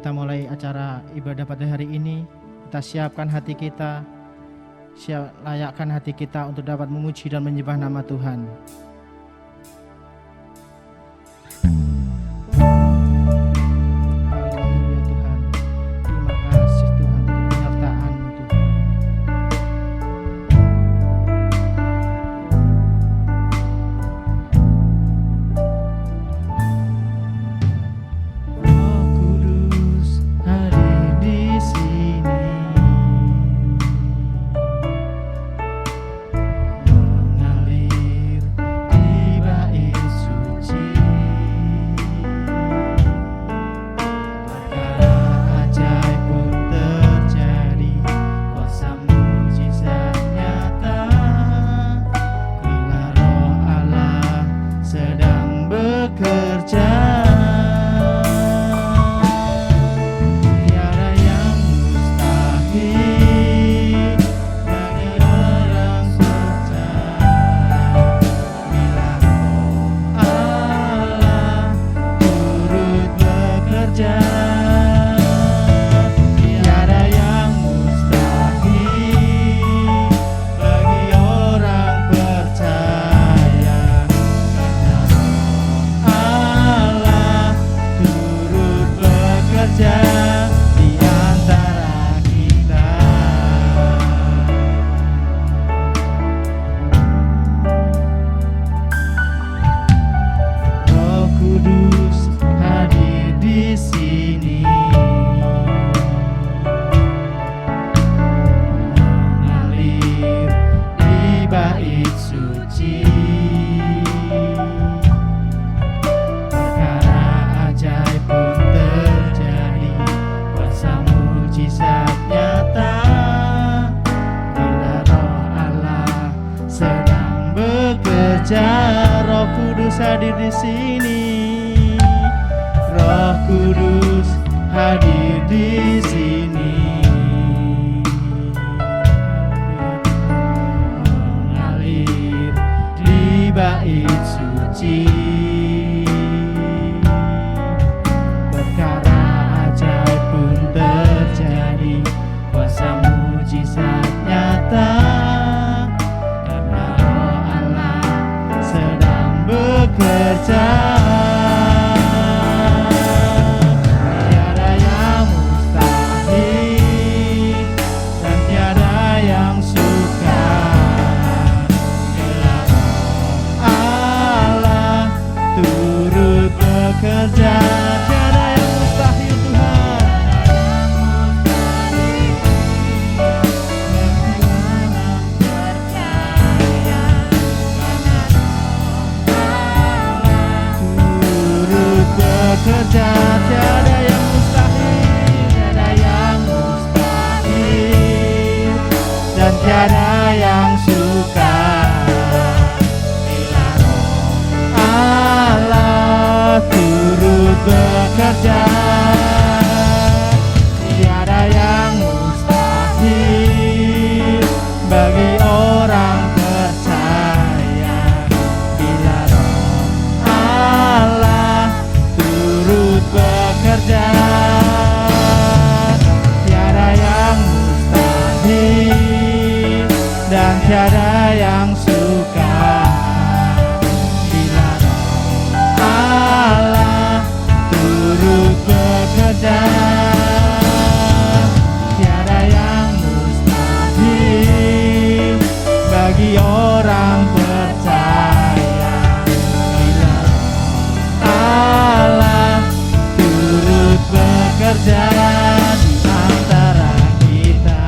kita mulai acara ibadah pada hari ini, kita siapkan hati kita, layakkan hati kita untuk dapat memuji dan menyembah nama Tuhan. Haleluya Tuhan, terima kasih Tuhan untuk penyertaan-Mu Tuhan. Roh Kudus hadir di sini, mengalir di bait suci. Perkara ajaib pun terjadi, kuasa mujizat nyata, bila Roh Allah sedang bekerja. Tiada yang mustahil bagi orang percaya, bila Roh Allah turut bekerja. Tiada yang mustahil bagi orang percaya, karena Roh Allah turut bekerja di antara kita. Roh Kudus hadir di sini, mengalir di bait suci. Perkara ajaib pun terjadi, kuasa mujizat nyata, bila Roh Allah sedang bekerja. Roh Kudus hadir di sini, Roh Kudus hadir di sini, mengalir di bait suci. Perkara ajaib pun terjadi, kuasa mujizat nyata, karena Roh Allah sedang bekerja. Tiada yang mustahil dan tiada yang sukar, bila Roh Allah turut bekerja. Tiada yang mustahil Tuhan. Turut bekerja, tiada yang mustahil, tiada yang mustahil dan tiada yang sukar, bila Roh Allah turut bekerja. Tiada yang mustahil bagi orang percaya, bila Roh Allah turut bekerja. Tiada yang mustahil dan tiada yang sukar, bila Roh Allah turut bekerja. Tiada yang mustahil bagi orang percaya, bila Roh Allah turut bekerja di antara kita.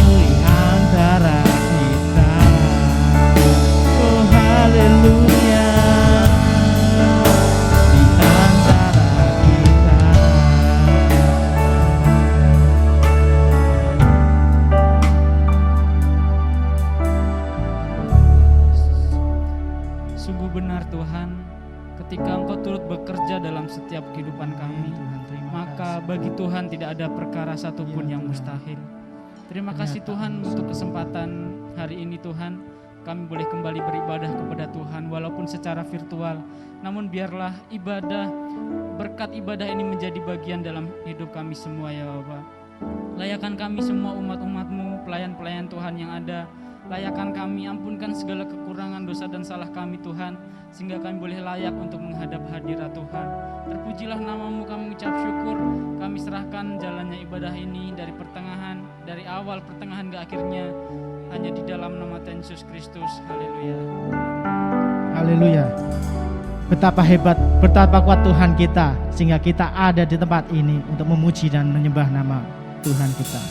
Di antara kita. Oh haleluya, di antara kita. Sungguh benar Tuhan, ketika Engkau turut bekerja dalam setiap kehidupan kami, Tuhan, terima maka kasih. bagi Tuhan tidak ada perkara satupun Ya, yang Tuhan. mustahil. Terima kasih Ternyata Tuhan mustahil. untuk kesempatan hari ini Tuhan, kami boleh kembali beribadah kepada Tuhan walaupun secara virtual. Namun biarlah berkat ibadah ini menjadi bagian dalam hidup kami semua ya Bapa. Layakan kami semua umat-umat-Mu, pelayan-pelayan Tuhan yang ada. Layakan kami, ampunkan segala kekurangan, dosa dan salah kami Tuhan, sehingga kami boleh layak untuk menghadap hadirat Tuhan. Terpujilah nama-Mu, kami ucap syukur. Kami serahkan jalannya ibadah ini dari awal pertengahan ke akhirnya, hanya di dalam nama Tuhan Yesus Kristus. Haleluya. Haleluya. Betapa hebat, betapa kuat Tuhan kita, sehingga kita ada di tempat ini untuk memuji dan menyembah nama Tuhan kita.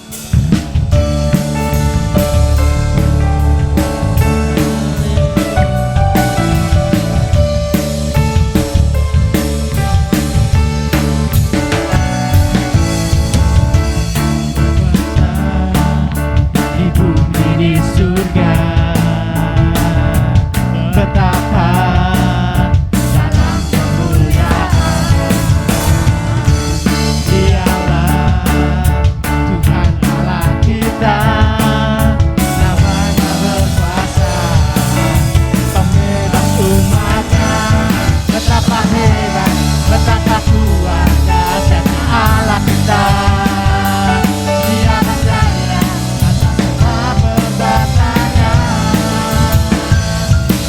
Di bumi di surga, betapa dalam kemuliaan Dialah Tuhan Allah kita, namanya berkuasa, pembebas umatnya. Betapa hebat, betapa kuat dahsyatnya Allah kita. Dia berjaya atas semua perbuatannya.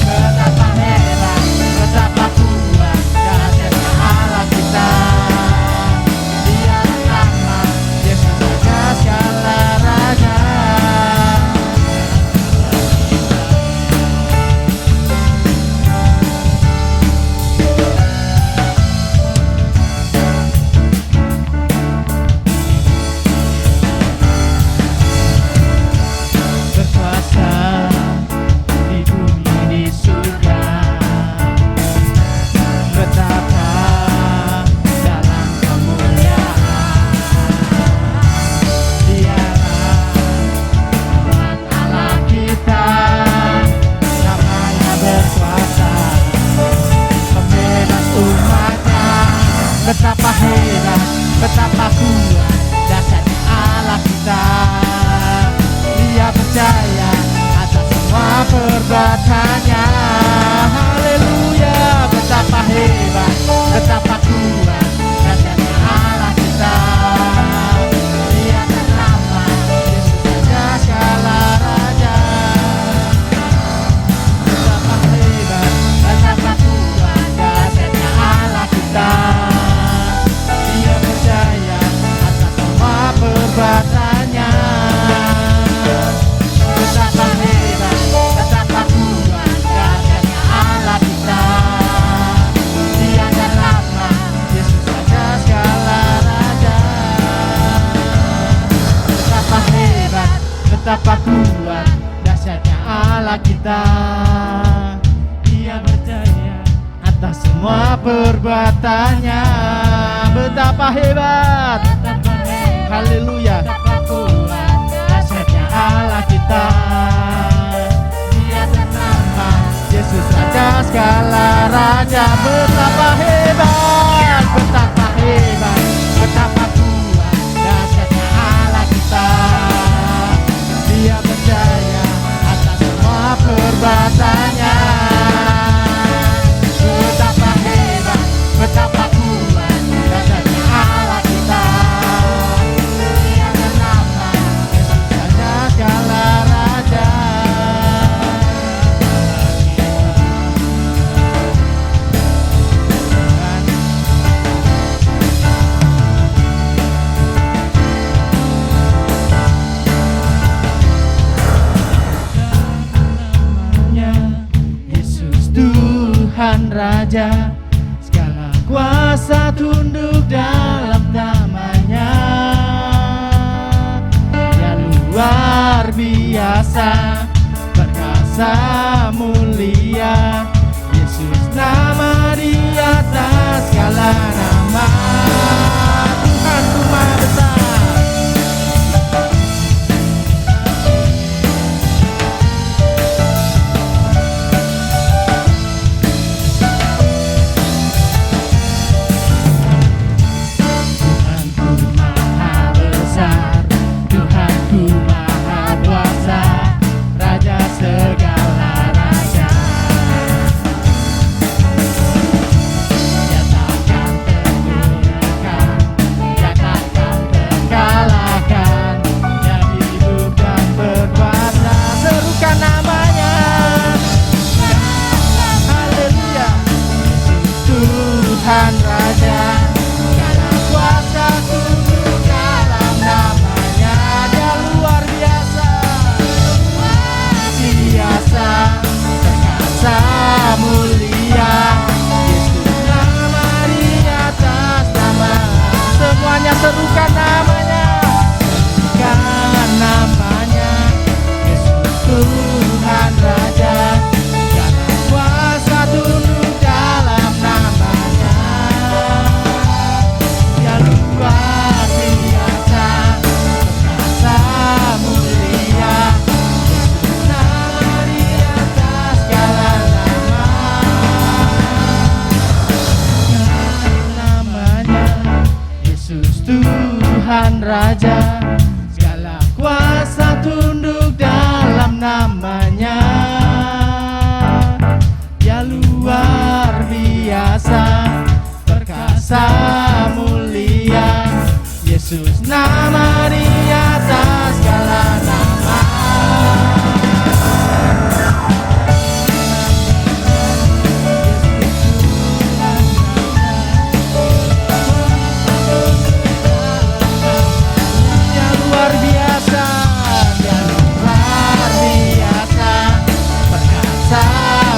Betapa hebat, betapa kuat dahsyatnya Allah kita. Dia bernama Yesus Raja segala raja. Berkuasa di bumi di surga, betapa dalam kemuliaan Dialah Tuhan Allah kita, namanya berkuasa, pembebas umatnya. Betapa hebat, betapa kuat dahsyatnya Allah kita. Dia percaya atas semua perbuatannya. Haleluya. Betapa hebat, betapa kuat dahsyatnya Allah kita. Dia bernama Yesus Raja segala raja. Betapa hebat, betapa kuat dahsyatnya Allah kita. Dia percaya atas semua perbuatannya. Betapa hebat, betapa kuat dahsyatnya Allah kita. Dia bernama Yesus Raja segala raja. Betapa hebat, betapa kuat dahsyatnya Allah kita. Dia berjaya atas semua perbuatannya. Betapa hebat, haleluya, betapa kuat dahsyatnya Allah kita. Dia bernama Yesus Raja segala raja. Betapa hebat, betapa hebat, betapa kuat dahsyatnya Allah kita. Dia percaya atas semua perbuatannya. Betapa hebat, betapa kuat dahsyatnya Allah kita. Dia bernama Yesus Raja segala raja. Yesus Tuhan Raja, segala kuasa tunduk dalam namanya. Dia luar biasa, perkasa mulia. Yesus nama di atas segala nama. Tuhan Ku Maha Besar. Tuhanku Maha Besar, Tuhanku Maha Kuasa, Raja segala Raja, segala kuasa tunduk dalam namanya. Dia luar biasa, perkasa mulia, Yesus nama di atas segala nama. Dia luar biasa, dia luar biasa, perkasa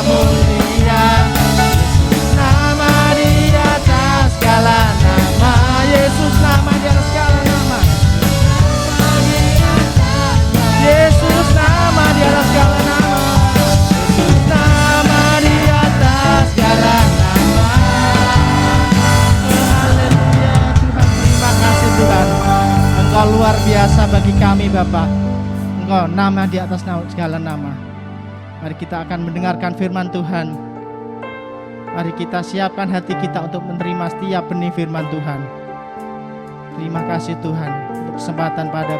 mulia, Yesus nama di atas segala nama. Yesus nama di atas segala nama. Yesus nama di atas segala nama. Yesus nama di atas segala nama. Haleluya Tuhan, terima kasih Tuhan. Engkau luar biasa bagi kami Bapa. Engkau nama di atas segala nama. Mari kita akan mendengarkan firman Tuhan. Mari kita siapkan hati kita untuk menerima setiap benih firman Tuhan. Terima kasih Tuhan untuk kesempatan pada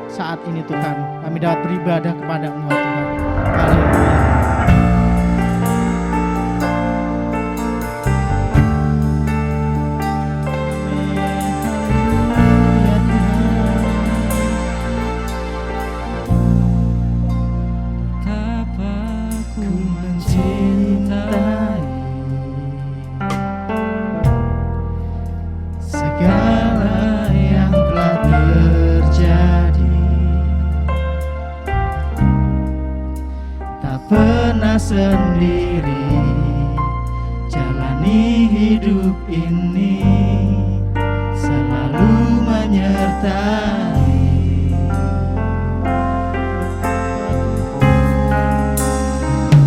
saat ini Tuhan. Kami dapat beribadah kepada Engkau Tuhan. Haleluya. Sendiri jalani hidup ini, selalu menyertai.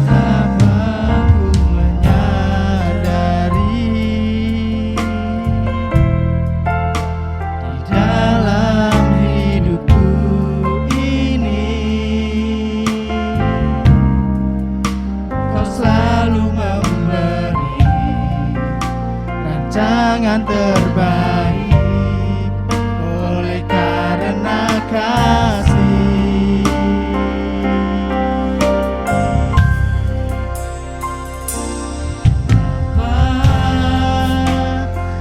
Betapa ku menyadari di dalam hidupku ini selalu memberi rancangan terbaik oleh karena kasih. Bapa,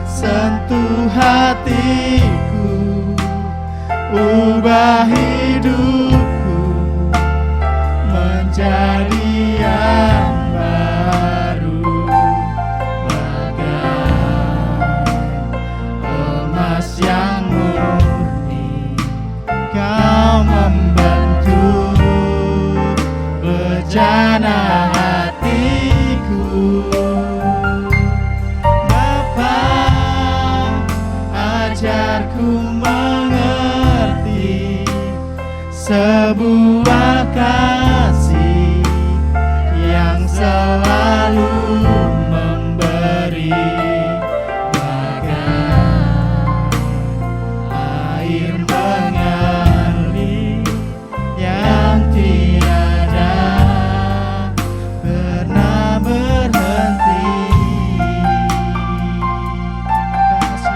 sentuh hatiku, ubah hidupku menjadi yang baru, bagai emas yang murni. Kau membentuk bejana hatiku. Bapa, ajarku mengerti sebuah kasih yang selalu memberi, bagai air mengalir yang tiada pernah berhenti. Terima kasih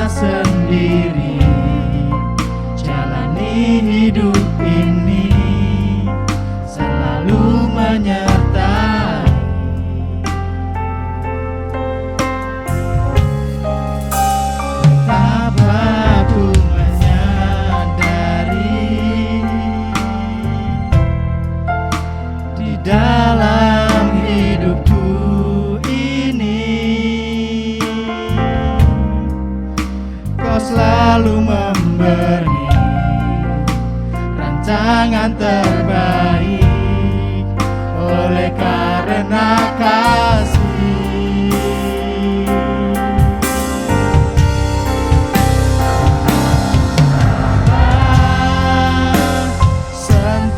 sendiri jalani hidup ini, selalu menyertai. Betapa ku menyadari di dalam hidupku ini, Kau selalu memberi rancangan terbaik oleh karena kasih. Sentuh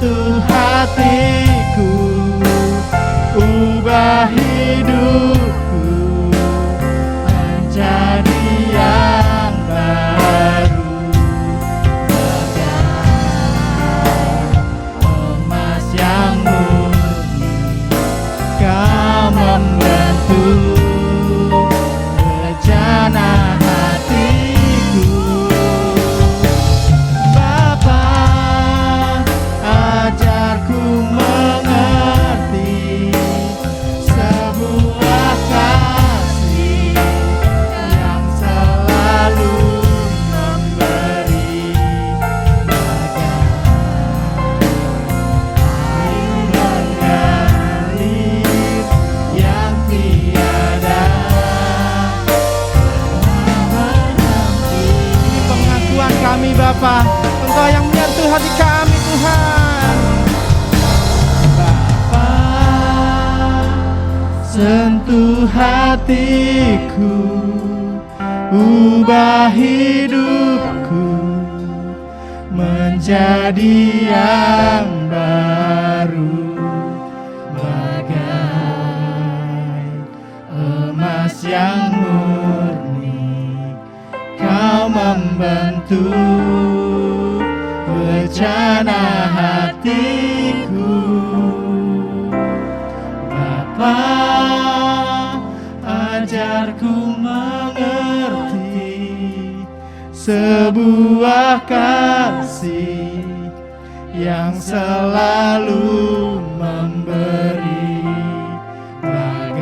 bejana hatiku. Bapa, ajarku mengerti sebuah kasih yang selalu memberi mengalir yang tiada berhenti. Ini pengakuan kami Bapa, Engkau yang menyentuh hati kami Tuhan. Bapa, sentuh hatiku, ubah hidupku menjadi yang baru, bagai emas yang murni. Kau membentuk bejana hatiku. Bapa, ajarku mengerti sebuah kasih yang selalu memberi bagai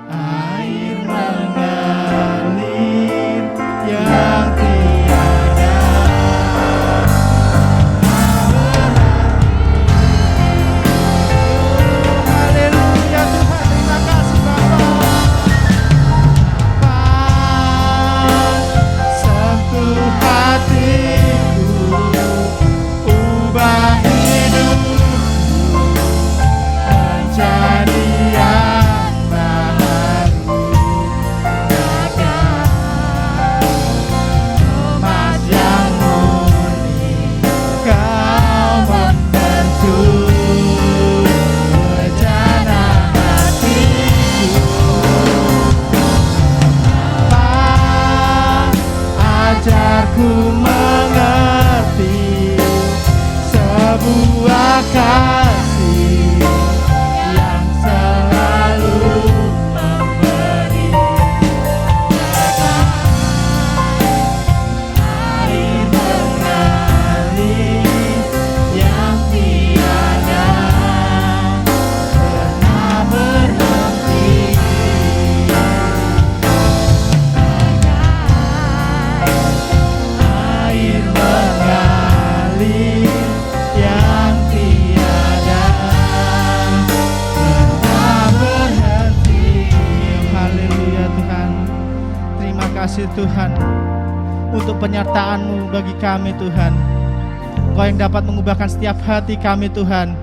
air mengalir yang tiada berhenti. Haleluya Tuhan, terima kasih Bapa. Sentuh hatiku, ubah hidupku menjadi yang baru, bagai emas yang murni. Kau membentuk bejana hatiku. Ajarku mengerti sebuah kasih yang selalu memberi air mengalir yang tiada pernah berhenti. Air mengalir yang tiada pernah berhenti. Haleluya Tuhan. Terima kasih Tuhan untuk penyertaan-Mu bagi kami Tuhan. Engkau yang dapat mengubahkan setiap hati kami Tuhan,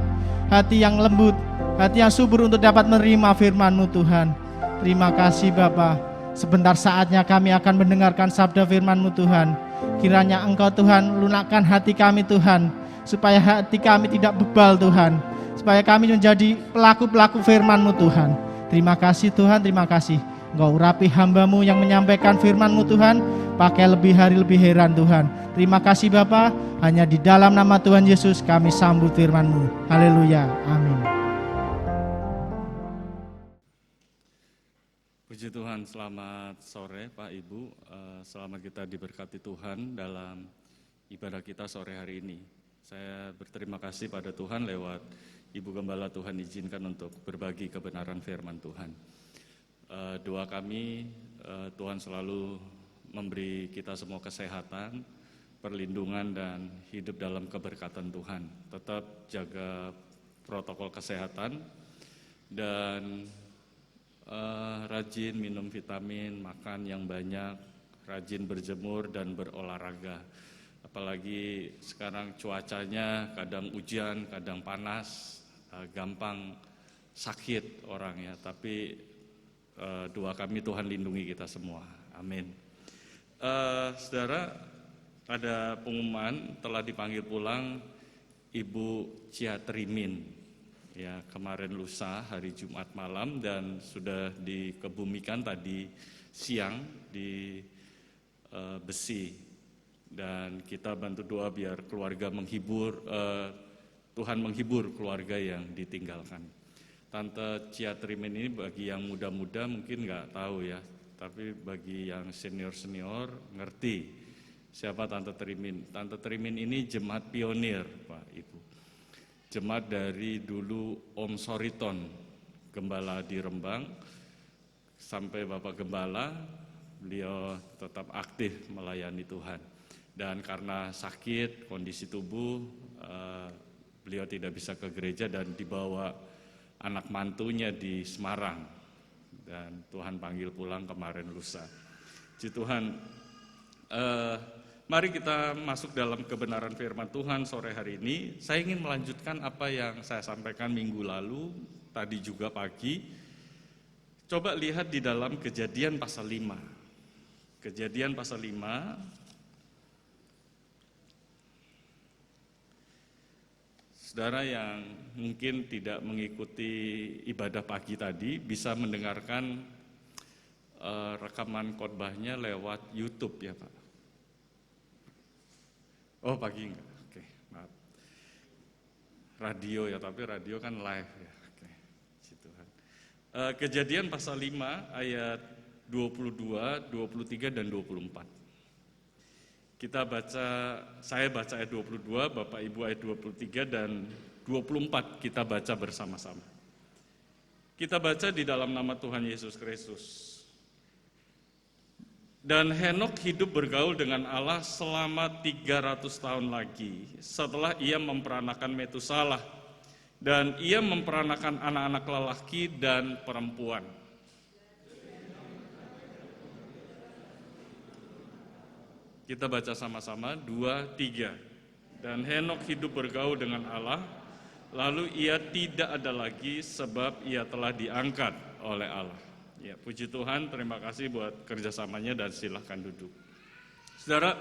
hati yang lembut, hati yang subur untuk dapat menerima firman-Mu Tuhan. Terima kasih Bapa. Sebentar saatnya kami akan mendengarkan sabda firman-Mu Tuhan. Kiranya Engkau Tuhan lunakkan hati kami Tuhan, supaya hati kami tidak bebal Tuhan, supaya kami menjadi pelaku-pelaku firman-Mu Tuhan. Terima kasih Tuhan, terima kasih. Engkau urapi hamba-Mu yang menyampaikan firman-Mu Tuhan, pakai lebih hari lebih heran Tuhan. Terima kasih Bapa, hanya di dalam nama Tuhan Yesus kami sambut firman-Mu. Haleluya, amin. Puji Tuhan, selamat sore Pak Ibu, selamat kita diberkati Tuhan dalam ibadah kita sore hari ini. Saya berterima kasih pada Tuhan lewat Ibu Gembala Tuhan izinkan untuk berbagi kebenaran firman Tuhan. Doa kami, Tuhan selalu memberi kita semua kesehatan, perlindungan dan hidup dalam keberkatan Tuhan. Tetap jaga protokol kesehatan dan rajin minum vitamin, makan yang banyak, rajin berjemur dan berolahraga. Apalagi sekarang cuacanya kadang hujan, kadang panas, gampang sakit orang ya. Tapi doa kami Tuhan lindungi kita semua. Amin. Saudara, ada pengumuman telah dipanggil pulang Ibu Ciatrimin. Ya, kemarin lusa hari Jumat malam dan sudah dikebumikan tadi siang di Besi. Dan kita bantu doa biar keluarga menghibur, Tuhan menghibur keluarga yang ditinggalkan. Tante Cia Trimin ini bagi yang muda-muda mungkin nggak tahu ya, tapi bagi yang senior-senior ngerti siapa Tante Trimin. Tante Trimin ini jemaat pionir, Pak Ibu. Jemaat dari dulu Om Soriton, gembala di Rembang, sampai Bapak Gembala, beliau tetap aktif melayani Tuhan. Dan karena sakit, kondisi tubuh, beliau tidak bisa ke gereja dan dibawa anak mantunya di Semarang. Dan Tuhan panggil pulang kemarin lusa. Puji Tuhan, mari kita masuk dalam kebenaran firman Tuhan sore hari ini. Saya ingin melanjutkan apa yang saya sampaikan minggu lalu, tadi juga pagi. Coba lihat di dalam Kejadian pasal 5. Kejadian pasal 5. Saudara yang mungkin tidak mengikuti ibadah pagi tadi bisa mendengarkan rekaman khotbahnya lewat YouTube ya Pak. Oh pagi enggak? Oke, maaf. Radio ya, tapi radio kan live ya. Oke, puji Tuhan. Kejadian pasal 5 ayat 22, 23 dan 24. Kita baca, saya baca ayat 22, Bapak Ibu ayat 23 dan 24 kita baca bersama-sama. Kita baca di dalam nama Tuhan Yesus Kristus. Dan Henok hidup bergaul dengan Allah selama 300 tahun lagi setelah ia memperanakan Metusalah, dan ia memperanakan anak-anak lelaki dan perempuan. Kita baca sama-sama, 2, 3. Dan Henok hidup bergaul dengan Allah, lalu ia tidak ada lagi sebab ia telah diangkat oleh Allah. Ya, puji Tuhan, terima kasih buat kerjasamanya dan silahkan duduk. Saudara,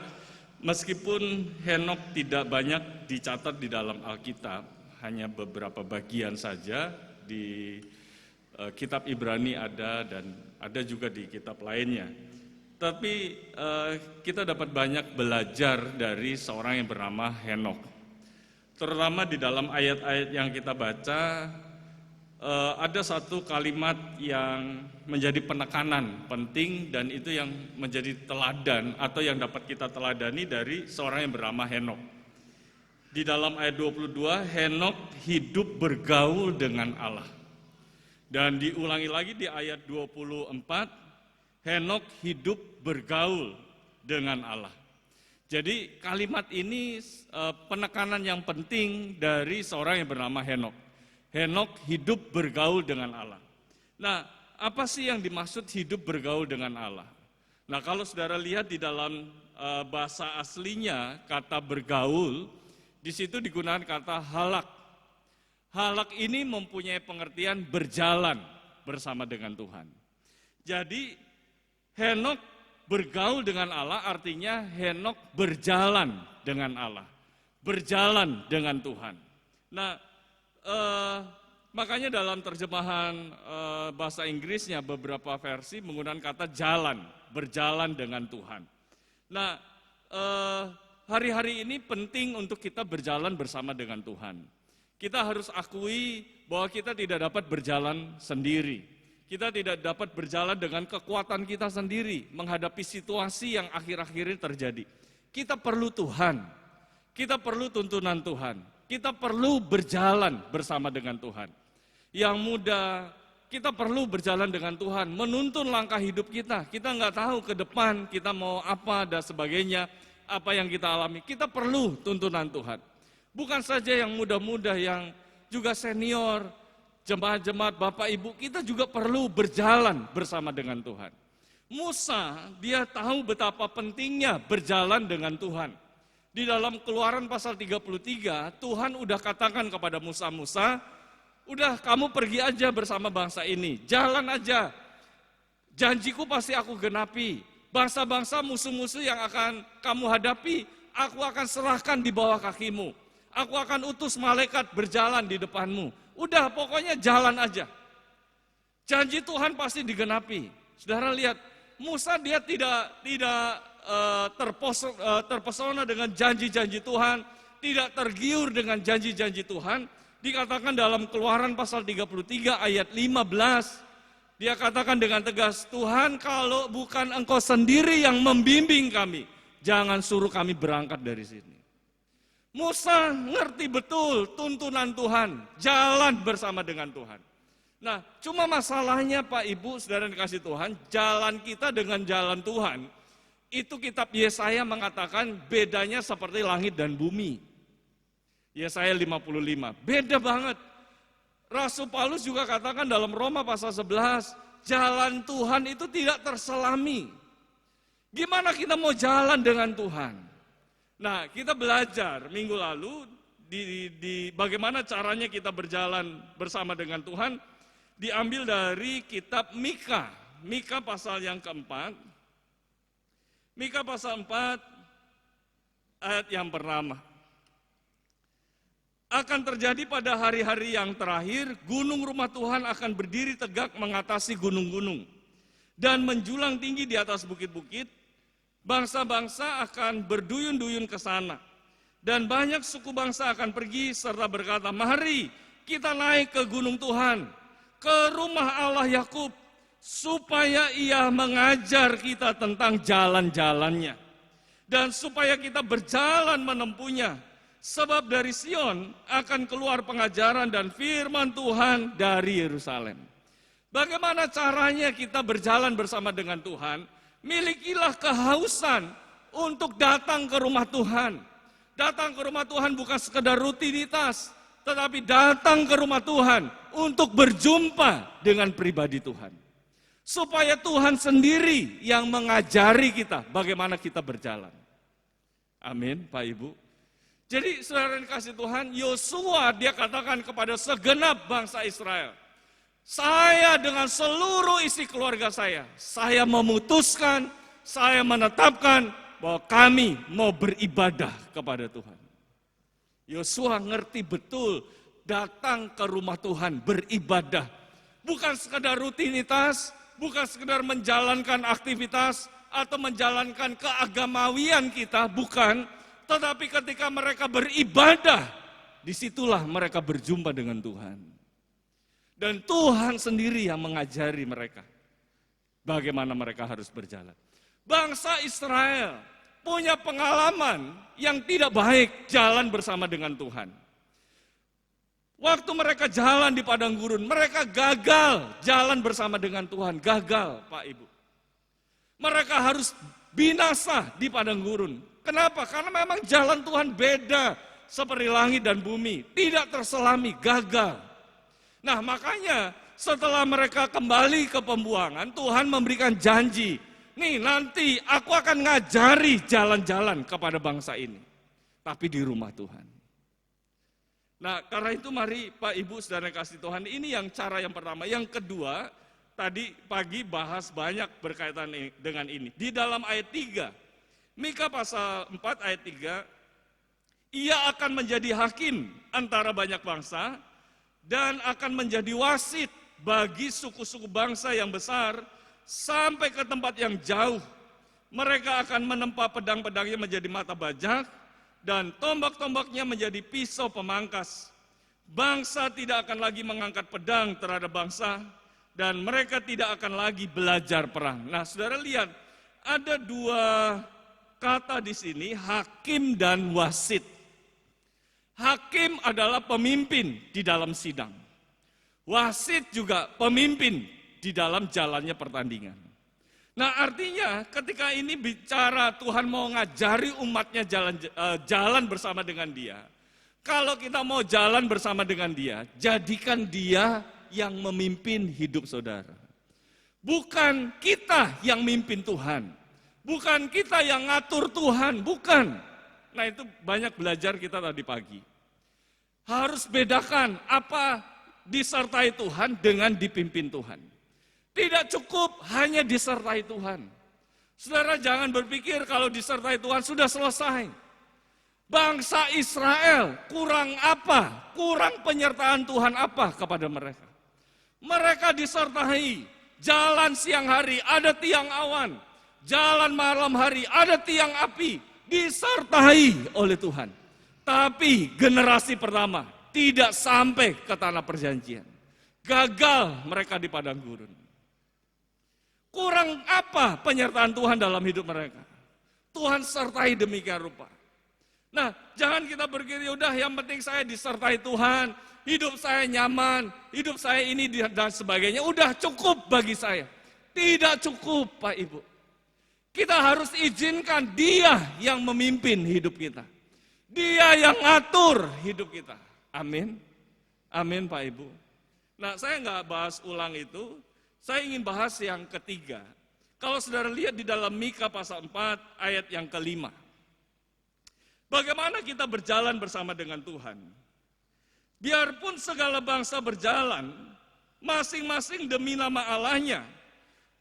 meskipun Henok tidak banyak dicatat di dalam Alkitab, hanya beberapa bagian saja di kitab Ibrani ada dan ada juga di kitab lainnya. Tapi kita dapat banyak belajar dari seorang yang bernama Henok. Terutama di dalam ayat-ayat yang kita baca, ada satu kalimat yang menjadi penekanan penting dan itu yang menjadi teladan atau yang dapat kita teladani dari seorang yang bernama Henok. Di dalam ayat 22, Henok hidup bergaul dengan Allah. Dan diulangi lagi di ayat 24, Henok hidup bergaul dengan Allah. Jadi kalimat ini penekanan yang penting dari seorang yang bernama Henok. Henok hidup bergaul dengan Allah. Nah, apa sih yang dimaksud hidup bergaul dengan Allah? Nah, kalau saudara lihat di dalam bahasa aslinya kata bergaul, di situ digunakan kata halak. Halak ini mempunyai pengertian berjalan bersama dengan Tuhan. Jadi Henok bergaul dengan Allah artinya Henok berjalan dengan Allah, berjalan dengan Tuhan. Nah, makanya dalam terjemahan bahasa Inggrisnya beberapa versi menggunakan kata jalan, berjalan dengan Tuhan. Nah, hari-hari ini penting untuk kita berjalan bersama dengan Tuhan. Kita harus akui bahwa kita tidak dapat berjalan sendiri. Kita tidak dapat berjalan dengan kekuatan kita sendiri menghadapi situasi yang akhir-akhir ini terjadi. Kita perlu Tuhan, kita perlu tuntunan Tuhan, kita perlu berjalan bersama dengan Tuhan. Yang muda, kita perlu berjalan dengan Tuhan, menuntun langkah hidup kita. Kita nggak tahu ke depan kita mau apa dan sebagainya, apa yang kita alami. Kita perlu tuntunan Tuhan. Bukan saja yang muda-muda, yang juga senior, jemaat-jemaat, Bapak Ibu, kita juga perlu berjalan bersama dengan Tuhan. Musa, dia tahu betapa pentingnya berjalan dengan Tuhan. Di dalam Keluaran pasal 33, Tuhan udah katakan kepada Musa, Musa, udah kamu pergi aja bersama bangsa ini, jalan aja. Janjiku pasti aku genapi. Bangsa-bangsa musuh-musuh yang akan kamu hadapi, aku akan serahkan di bawah kakimu. Aku akan utus malaikat berjalan di depanmu. Udah pokoknya jalan aja. Janji Tuhan pasti digenapi. Saudara lihat, Musa dia tidak terpesona dengan janji-janji Tuhan, tidak tergiur dengan janji-janji Tuhan, Dikatakan dalam Keluaran pasal 33 ayat 15, dia katakan dengan tegas, Tuhan kalau bukan Engkau sendiri yang membimbing kami, jangan suruh kami berangkat dari sini. Musa ngerti betul tuntunan Tuhan, jalan bersama dengan Tuhan. Nah, cuma masalahnya Pak Ibu, saudara yang dikasih Tuhan, jalan kita dengan jalan Tuhan, itu kitab Yesaya mengatakan bedanya seperti langit dan bumi. Yesaya 55, beda banget. Rasul Paulus juga katakan dalam Roma pasal 11, jalan Tuhan itu tidak terselami. Gimana kita mau jalan dengan Tuhan? Nah, kita belajar minggu lalu di bagaimana caranya kita berjalan bersama dengan Tuhan, diambil dari kitab Mika. Mika pasal yang keempat. Mika pasal 4 ayat yang pertama. Akan terjadi pada hari-hari yang terakhir, gunung rumah Tuhan akan berdiri tegak mengatasi gunung-gunung dan menjulang tinggi di atas bukit-bukit. Bangsa-bangsa akan berduyun-duyun ke sana, dan banyak suku bangsa akan pergi serta berkata, mari kita naik ke gunung Tuhan, ke rumah Allah Yakub, supaya ia mengajar kita tentang jalan-jalannya, dan supaya kita berjalan menempuhnya, sebab dari Sion akan keluar pengajaran dan firman Tuhan dari Yerusalem. Bagaimana caranya kita berjalan bersama dengan Tuhan? Milikilah kehausan untuk datang ke rumah Tuhan. Datang ke rumah Tuhan bukan sekedar rutinitas, tetapi datang ke rumah Tuhan untuk berjumpa dengan pribadi Tuhan. Supaya Tuhan sendiri yang mengajari kita bagaimana kita berjalan. Amin, Pak Ibu. Jadi saudara yang dikasih Tuhan, Yosua dia katakan kepada segenap bangsa Israel, saya dengan seluruh isi keluarga saya memutuskan, saya menetapkan bahwa kami mau beribadah kepada Tuhan. Yosua ngerti betul datang ke rumah Tuhan beribadah. Bukan sekedar rutinitas, bukan sekedar menjalankan aktivitas atau menjalankan keagamawian kita, bukan. Tetapi ketika mereka beribadah, disitulah mereka berjumpa dengan Tuhan. Dan Tuhan sendiri yang mengajari mereka bagaimana mereka harus berjalan. Bangsa Israel punya pengalaman yang tidak baik jalan bersama dengan Tuhan. Waktu mereka jalan di padang gurun, mereka gagal jalan bersama dengan Tuhan. Gagal, Pak Ibu. Mereka harus binasa di padang gurun. Kenapa? Karena memang jalan Tuhan beda seperti langit dan bumi. Tidak terselami, gagal. Nah makanya setelah mereka kembali ke pembuangan, Tuhan memberikan janji. Nih nanti aku akan ngajari jalan-jalan kepada bangsa ini. Tapi di rumah Tuhan. Nah karena itu mari Pak Ibu saudara kasih Tuhan, ini yang cara yang pertama. Yang kedua, tadi pagi bahas banyak berkaitan dengan ini. Di dalam ayat 3, Mika pasal 4 ayat 3, ia akan menjadi hakim antara banyak bangsa, dan akan menjadi wasit bagi suku-suku bangsa yang besar sampai ke tempat yang jauh. Mereka akan menempa pedang-pedangnya menjadi mata bajak dan tombak-tombaknya menjadi pisau pemangkas. Bangsa tidak akan lagi mengangkat pedang terhadap bangsa dan mereka tidak akan lagi belajar perang. Nah, saudara lihat, ada dua kata di sini, hakim dan wasit. Hakim adalah pemimpin di dalam sidang. Wasit juga pemimpin di dalam jalannya pertandingan. Nah artinya ketika ini bicara Tuhan mau ngajari umatnya jalan bersama dengan dia. Kalau kita mau jalan bersama dengan dia, jadikan dia yang memimpin hidup saudara. Bukan kita yang mimpin Tuhan. Bukan kita yang ngatur Tuhan, bukan. Nah itu banyak belajar kita tadi pagi. Harus bedakan apa disertai Tuhan dengan dipimpin Tuhan. Tidak cukup hanya disertai Tuhan. Saudara jangan berpikir kalau disertai Tuhan sudah selesai. Bangsa Israel kurang apa? Kurang penyertaan Tuhan apa kepada mereka? Mereka disertai. Jalan siang hari ada tiang awan. Jalan malam hari ada tiang api, disertai oleh Tuhan. Tapi generasi pertama tidak sampai ke tanah perjanjian. Gagal mereka di padang gurun. Kurang apa penyertaan Tuhan dalam hidup mereka? Tuhan sertai demikian rupa. Nah, jangan kita berpikir, udah yang penting saya disertai Tuhan, hidup saya nyaman, hidup saya ini dan sebagainya, udah cukup bagi saya. Tidak cukup, Pak Ibu. Kita harus izinkan Dia yang memimpin hidup kita. Dia yang ngatur hidup kita. Amin. Amin, Pak Ibu. Nah, saya nggak bahas ulang itu, saya ingin bahas yang ketiga. Kalau saudara lihat di dalam Mika pasal 4 ayat yang kelima. Bagaimana kita berjalan bersama dengan Tuhan? Biarpun segala bangsa berjalan, masing-masing demi nama Allahnya,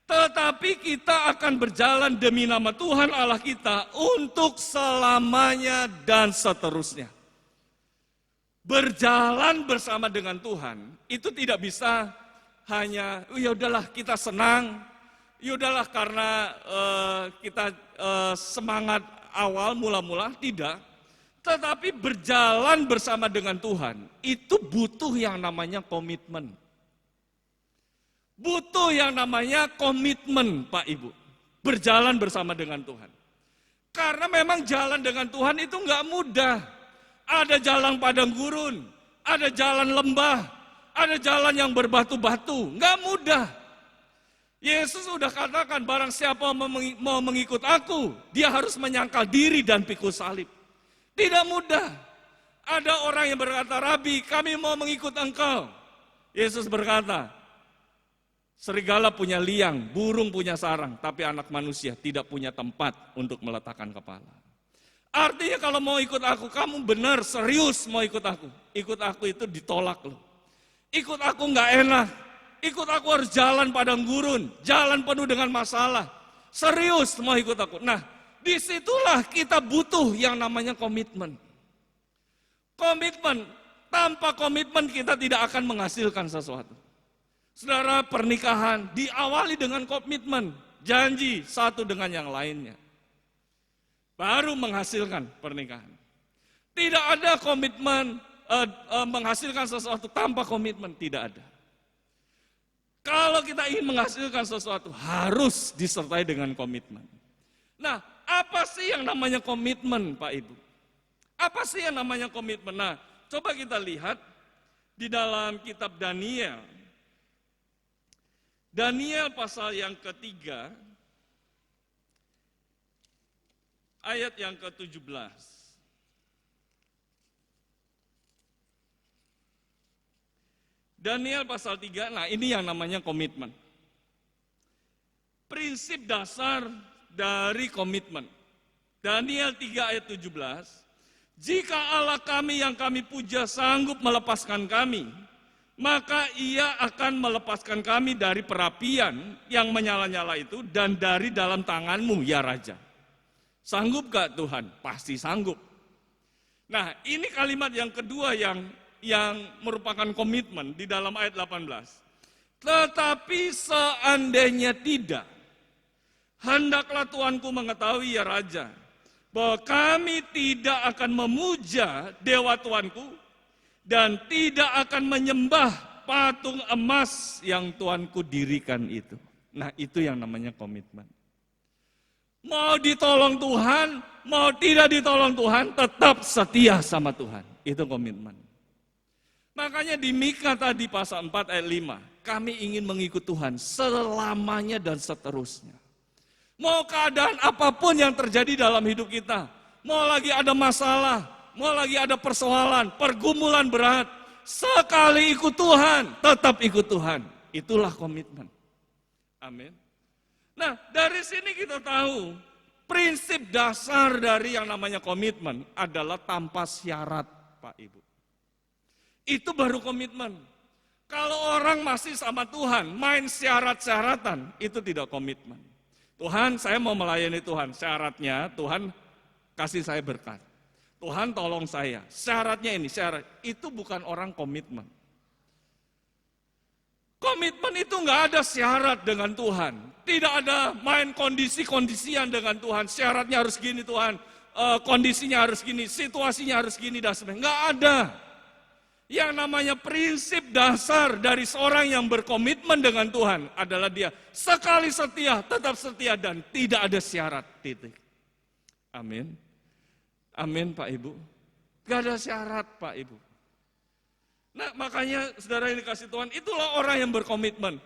tetapi kita akan berjalan demi nama Tuhan Allah kita untuk selamanya dan seterusnya. Berjalan bersama dengan Tuhan, itu tidak bisa hanya, ya udahlah kita senang, ya udahlah karena kita semangat awal mula-mula, tidak. Tetapi berjalan bersama dengan Tuhan, itu butuh yang namanya komitmen. Butuh yang namanya komitmen, Pak Ibu. Berjalan bersama dengan Tuhan. Karena memang jalan dengan Tuhan itu enggak mudah. Ada jalan padang gurun, ada jalan lembah, ada jalan yang berbatu-batu, enggak mudah. Yesus sudah katakan, barang siapa mau mengikut aku, dia harus menyangkal diri dan pikul salib. Tidak mudah. Ada orang yang berkata, Rabi, kami mau mengikut engkau. Yesus berkata, serigala punya liang, burung punya sarang, tapi anak manusia tidak punya tempat untuk meletakkan kepala. Artinya kalau mau ikut aku, kamu benar, serius mau ikut aku. Ikut aku itu ditolak loh. Ikut aku nggak enak. Ikut aku harus jalan padang gurun, jalan penuh dengan masalah. Serius mau ikut aku. Nah, disitulah kita butuh yang namanya komitmen. Komitmen, tanpa komitmen kita tidak akan menghasilkan sesuatu. Saudara, pernikahan diawali dengan komitmen, janji satu dengan yang lainnya. Baru menghasilkan pernikahan. Tidak ada komitmen menghasilkan sesuatu tanpa komitmen, tidak ada. Kalau kita ingin menghasilkan sesuatu harus disertai dengan komitmen. Nah, apa sih yang namanya komitmen, Pak Ibu? Apa sih yang namanya komitmen? Nah, coba kita lihat di dalam kitab Daniel. Daniel pasal yang ketiga, ayat yang ke-17. Daniel pasal 3, nah ini yang namanya komitmen. Prinsip dasar dari komitmen. Daniel 3 ayat 17, jika Allah kami yang kami puja sanggup melepaskan kami, maka Ia akan melepaskan kami dari perapian yang menyala-nyala itu dan dari dalam tanganmu, ya Raja. Sanggup gak Tuhan? Pasti sanggup. Nah, ini kalimat yang kedua yang merupakan komitmen di dalam ayat 18. Tetapi seandainya tidak, hendaklah Tuanku mengetahui, ya Raja, bahwa kami tidak akan memuja dewa Tuanku dan tidak akan menyembah patung emas yang Tuanku dirikan itu. Nah, itu yang namanya komitmen. Mau ditolong Tuhan, mau tidak ditolong Tuhan, tetap setia sama Tuhan. Itu komitmen. Makanya di Mika tadi pasal 4 ayat 5, kami ingin mengikut Tuhan selamanya dan seterusnya. Mau keadaan apapun yang terjadi dalam hidup kita, mau lagi ada masalah, mau lagi ada persoalan, pergumulan berat, sekali ikut Tuhan, tetap ikut Tuhan. Itulah komitmen. Amin. Nah, dari sini kita tahu, prinsip dasar dari yang namanya komitmen adalah tanpa syarat, Pak Ibu. Itu baru komitmen. Kalau orang masih sama Tuhan, main syarat-syaratan, itu tidak komitmen. Tuhan, saya mau melayani Tuhan, syaratnya Tuhan kasih saya berkat. Tuhan tolong saya, syaratnya ini, syarat. Itu bukan orang komitmen. Komitmen itu nggak ada syarat dengan Tuhan. Tidak ada main kondisi-kondisian dengan Tuhan. Syaratnya harus gini Tuhan, kondisinya harus gini, situasinya harus gini dan sebagainya. Nggak ada. Yang namanya prinsip dasar dari seorang yang berkomitmen dengan Tuhan adalah dia sekali setia, tetap setia dan tidak ada syarat. Titik. Amin. Amin Pak Ibu. Gak ada syarat Pak Ibu. Nah makanya saudara yang dikasih Tuhan, itulah orang yang berkomitmen.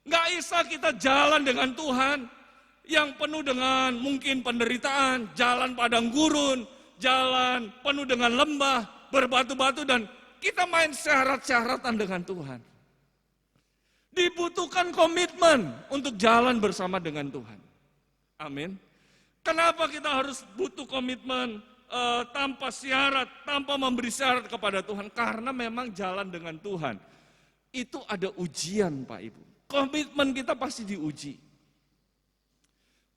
Gak bisa kita jalan dengan Tuhan yang penuh dengan mungkin penderitaan, jalan padang gurun, jalan penuh dengan lembah, berbatu-batu dan kita main syarat-syaratan dengan Tuhan. Dibutuhkan komitmen untuk jalan bersama dengan Tuhan. Amin. Kenapa kita harus butuh komitmen tanpa syarat, tanpa memberi syarat kepada Tuhan? Karena memang jalan dengan Tuhan itu ada ujian Pak Ibu. Komitmen kita pasti diuji.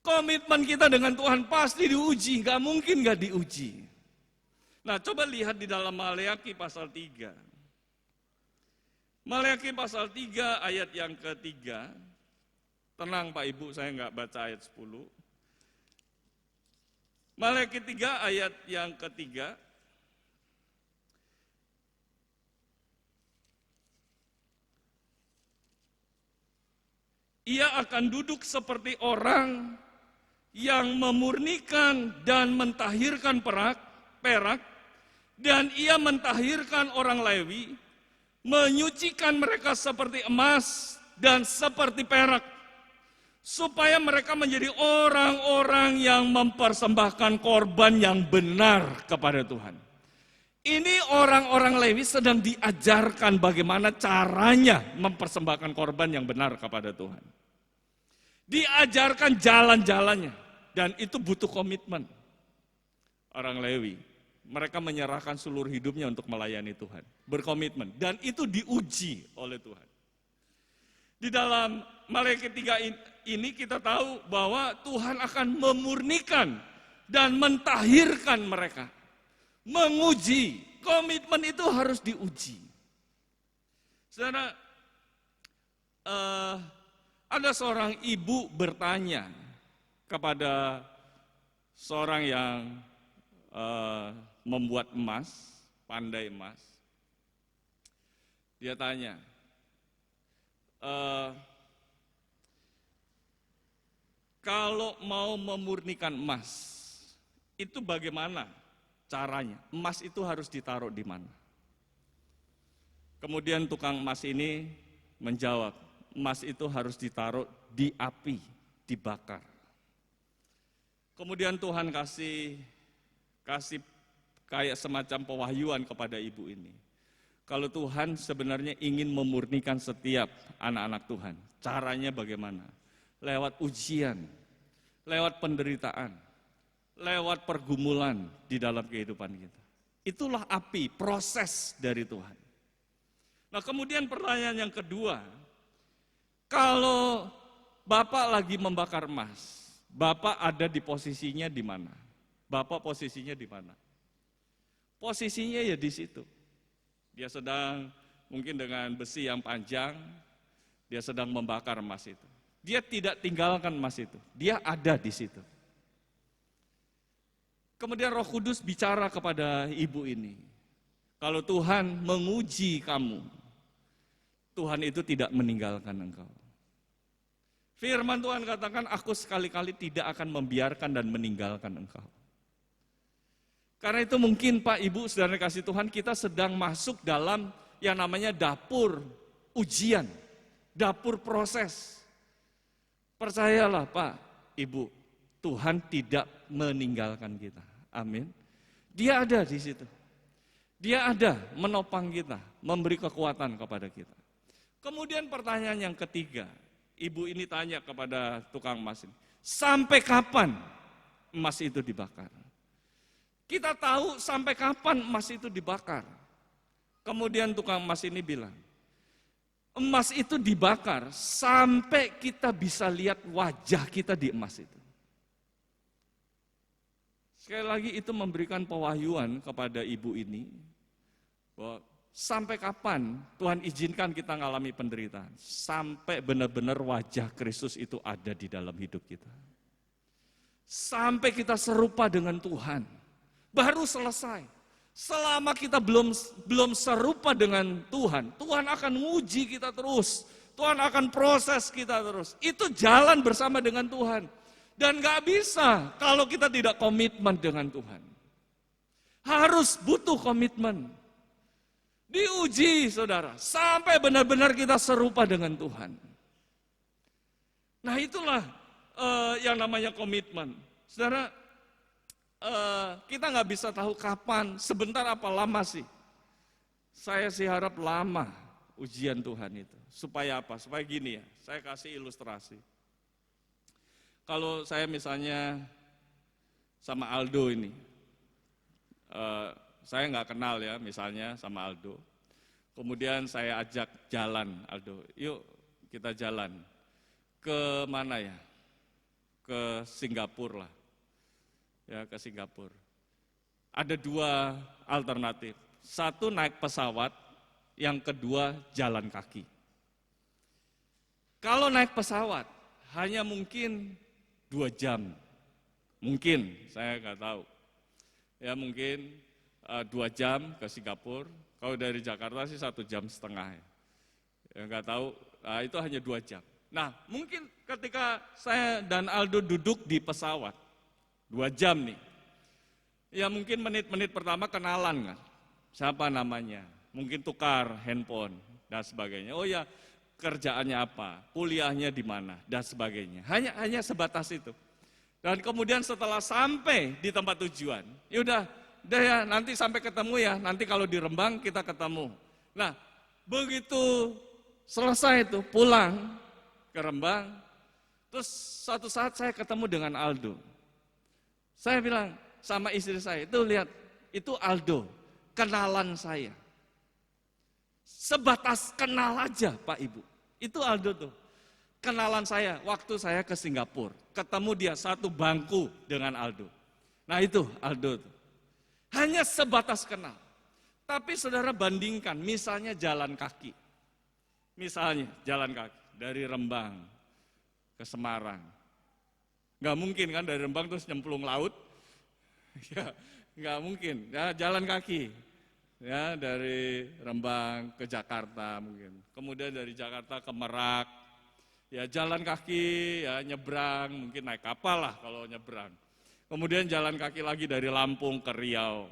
Komitmen kita dengan Tuhan pasti diuji, gak mungkin gak diuji. Nah coba lihat di dalam Maleakhi pasal 3. Maleakhi pasal 3 ayat yang ketiga. Tenang Pak Ibu, saya nggak baca ayat 10. Maleakhi 3 ayat yang ketiga. Ia akan duduk seperti orang yang memurnikan dan mentahirkan perak, dan ia mentahirkan orang Lewi, menyucikan mereka seperti emas dan seperti perak, supaya mereka menjadi orang-orang yang mempersembahkan korban yang benar kepada Tuhan. Ini orang-orang Lewi sedang diajarkan bagaimana caranya mempersembahkan korban yang benar kepada Tuhan. Diajarkan jalan-jalannya, dan itu butuh komitmen. Orang Lewi, mereka menyerahkan seluruh hidupnya untuk melayani Tuhan. Berkomitmen. Dan itu diuji oleh Tuhan. Di dalam Maleakhi 3 ini kita tahu bahwa Tuhan akan memurnikan dan mentahirkan mereka. Menguji. Komitmen itu harus diuji. Saudara, ada seorang ibu bertanya kepada seorang yang membuat emas, pandai emas. Dia tanya, kalau mau memurnikan emas, itu bagaimana caranya? Emas itu harus ditaruh di mana? Kemudian tukang emas ini menjawab, emas itu harus ditaruh di api, dibakar. Kemudian Tuhan kasih kayak semacam pewahyuan kepada ibu ini. Kalau Tuhan sebenarnya ingin memurnikan setiap anak-anak Tuhan, caranya bagaimana? Lewat ujian, lewat penderitaan, lewat pergumulan di dalam kehidupan kita. Itulah api, proses dari Tuhan. Nah kemudian pertanyaan yang kedua, kalau Bapak lagi membakar emas, Bapak ada di posisinya di mana? Bapak posisinya di mana? Posisinya ya di situ. Dia sedang mungkin dengan besi yang panjang, dia sedang membakar emas itu. Dia tidak tinggalkan emas itu, dia ada di situ. Kemudian Roh Kudus bicara kepada ibu ini, kalau Tuhan menguji kamu, Tuhan itu tidak meninggalkan engkau. Firman Tuhan katakan, aku sekali-kali tidak akan membiarkan dan meninggalkan engkau. Karena itu mungkin Pak Ibu saudara kasih Tuhan, kita sedang masuk dalam yang namanya dapur ujian, dapur proses. Percayalah Pak Ibu, Tuhan tidak meninggalkan kita. Amin. Dia ada di situ. Dia ada menopang kita, memberi kekuatan kepada kita. Kemudian pertanyaan yang ketiga, ibu ini tanya kepada tukang emas ini, sampai kapan emas itu dibakar? Kita tahu sampai kapan emas itu dibakar. Kemudian tukang emas ini bilang, emas itu dibakar sampai kita bisa lihat wajah kita di emas itu. Sekali lagi itu memberikan pewahyuan kepada ibu ini, bahwa sampai kapan Tuhan izinkan kita mengalami penderitaan? Sampai benar-benar wajah Kristus itu ada di dalam hidup kita. Sampai kita serupa dengan Tuhan. Baru selesai. Selama kita belum serupa dengan Tuhan, Tuhan akan menguji kita terus. Tuhan akan proses kita terus. Itu jalan bersama dengan Tuhan. Dan gak bisa kalau kita tidak komitmen dengan Tuhan. Harus butuh komitmen. Diuji saudara, sampai benar-benar kita serupa dengan Tuhan. Nah itulah yang namanya komitmen. Saudara, kita nggak bisa tahu kapan, sebentar apa lama sih. Saya sih harap lama ujian Tuhan itu. Supaya apa? Supaya gini ya, saya kasih ilustrasi. Kalau saya misalnya sama Aldo ini, saya nggak kenal ya misalnya sama Aldo. Kemudian saya ajak jalan, Aldo, yuk kita jalan. Ke mana ya? Ke Singapura lah. Ya, ke Singapura. Ada dua alternatif. Satu naik pesawat, yang kedua jalan kaki. Kalau naik pesawat, hanya mungkin 2 jam. Mungkin, saya nggak tahu. Ya mungkin 2 jam ke Singapura. Kalau dari Jakarta sih 1,5 jam. Ya nggak tahu, itu hanya 2 jam. Nah mungkin ketika saya dan Aldo duduk di pesawat, 2 jam nih. Ya mungkin menit-menit pertama kenalan kan. Siapa namanya? Mungkin tukar handphone dan sebagainya. Oh ya, kerjaannya apa? Kuliahnya di mana dan sebagainya. Hanya sebatas itu. Dan kemudian setelah sampai di tempat tujuan, udah ya nanti sampai ketemu ya. Nanti kalau di Rembang kita ketemu. Nah, begitu selesai itu pulang ke Rembang, terus suatu saat saya ketemu dengan Aldo. Saya bilang sama istri saya, itu lihat, itu Aldo, kenalan saya. Sebatas kenal aja Pak Ibu, itu Aldo tuh. Kenalan saya, waktu saya ke Singapura, ketemu dia satu bangku dengan Aldo. Nah itu Aldo tuh. Hanya sebatas kenal. Tapi saudara bandingkan, misalnya jalan kaki. Misalnya jalan kaki, dari Rembang ke Semarang. Nggak mungkin kan dari Rembang terus nyemplung laut, ya nggak mungkin. Ya jalan kaki, ya dari Rembang ke Jakarta mungkin. Kemudian dari Jakarta ke Merak, ya jalan kaki, ya nyebrang, mungkin naik kapal lah kalau nyebrang. Kemudian jalan kaki lagi dari Lampung ke Riau,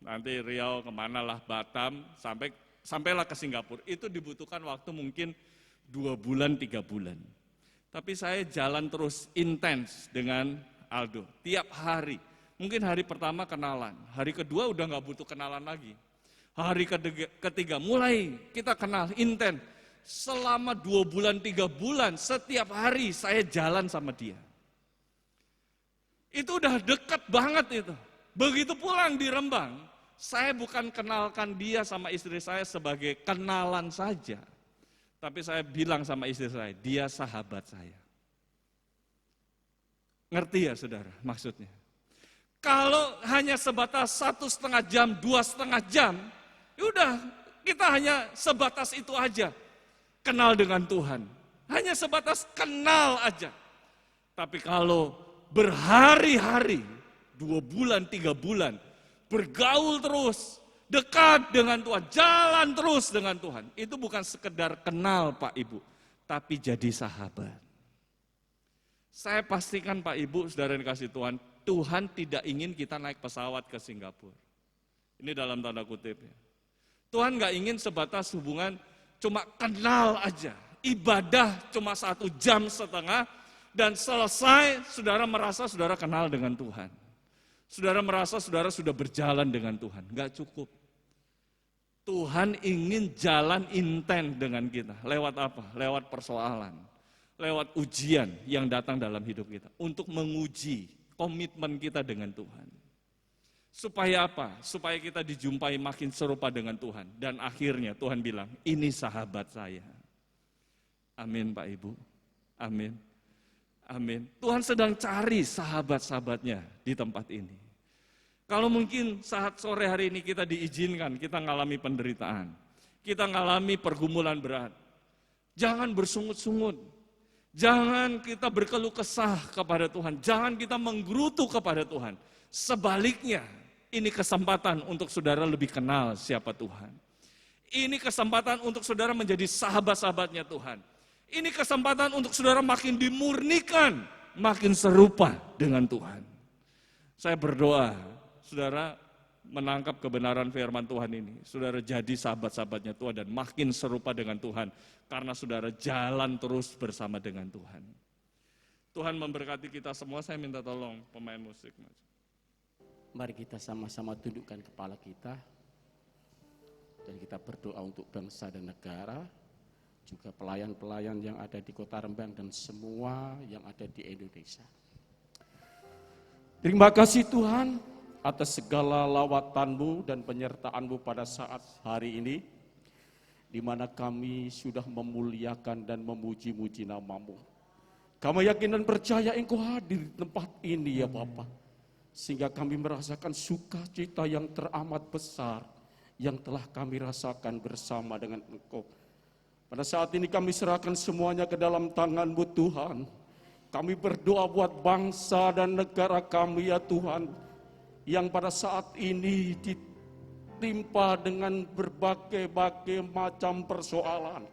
nanti Riau kemana lah, Batam, sampailah ke Singapura. Itu dibutuhkan waktu mungkin 2 bulan, 3 bulan. Tapi saya jalan terus intens dengan Aldo, tiap hari. Mungkin hari pertama kenalan, hari kedua udah gak butuh kenalan lagi. Hari ketiga mulai kita kenal intens. Selama 2 bulan, 3 bulan, setiap hari saya jalan sama dia. Itu udah dekat banget itu. Begitu pulang di Rembang, saya bukan kenalkan dia sama istri saya sebagai kenalan saja. Tapi saya bilang sama istri saya, dia sahabat saya. Ngerti ya saudara maksudnya? Kalau hanya sebatas 1,5 jam, 2,5 jam, yaudah kita hanya sebatas itu aja. Kenal dengan Tuhan. Hanya sebatas kenal aja. Tapi kalau berhari-hari, 2 bulan, 3 bulan, bergaul terus, dekat dengan Tuhan, jalan terus dengan Tuhan. Itu bukan sekedar kenal Pak Ibu, tapi jadi sahabat. Saya pastikan Pak Ibu, saudara yang dikasih Tuhan, Tuhan tidak ingin kita naik pesawat ke Singapura. Ini dalam tanda kutip ya. Tuhan gak ingin sebatas hubungan cuma kenal aja. Ibadah cuma 1,5 jam dan selesai saudara merasa saudara kenal dengan Tuhan. Saudara merasa saudara sudah berjalan dengan Tuhan. Gak cukup. Tuhan ingin jalan intens dengan kita. Lewat apa? Lewat persoalan. Lewat ujian yang datang dalam hidup kita. Untuk menguji komitmen kita dengan Tuhan. Supaya apa? Supaya kita dijumpai makin serupa dengan Tuhan. Dan akhirnya Tuhan bilang, ini sahabat saya. Amin Pak Ibu. Amin. Amin. Tuhan sedang cari sahabat-sahabatnya di tempat ini. Kalau mungkin saat sore hari ini kita diizinkan, kita mengalami penderitaan. Kita mengalami pergumulan berat. Jangan bersungut-sungut. Jangan kita berkeluh kesah kepada Tuhan. Jangan kita menggerutu kepada Tuhan. Sebaliknya, Ini kesempatan untuk saudara lebih kenal siapa Tuhan. Ini kesempatan untuk saudara menjadi sahabat-sahabatnya Tuhan. Ini kesempatan untuk saudara makin dimurnikan, makin serupa dengan Tuhan. Saya berdoa, saudara menangkap kebenaran firman Tuhan ini. Saudara jadi sahabat-sahabatnya Tuhan dan makin serupa dengan Tuhan. Karena saudara jalan terus bersama dengan Tuhan. Tuhan memberkati kita semua. Saya minta tolong pemain musik. Mari kita sama-sama tundukkan kepala kita dan kita berdoa untuk bangsa dan negara, juga pelayan-pelayan yang ada di Kota Rembang dan semua yang ada di Indonesia. Terima kasih Tuhan atas segala lawatan-Mu dan penyertaan-Mu pada saat hari ini, di mana kami sudah memuliakan dan memuji-muji nama-Mu. Kami yakin dan percaya Engkau hadir di tempat ini ya Bapa, sehingga kami merasakan sukacita yang teramat besar yang telah kami rasakan bersama dengan Engkau. Pada saat ini kami serahkan semuanya ke dalam tangan-Mu Tuhan. Kami berdoa buat bangsa dan negara kami ya Tuhan, yang pada saat ini ditimpa dengan berbagai-bagai macam persoalan.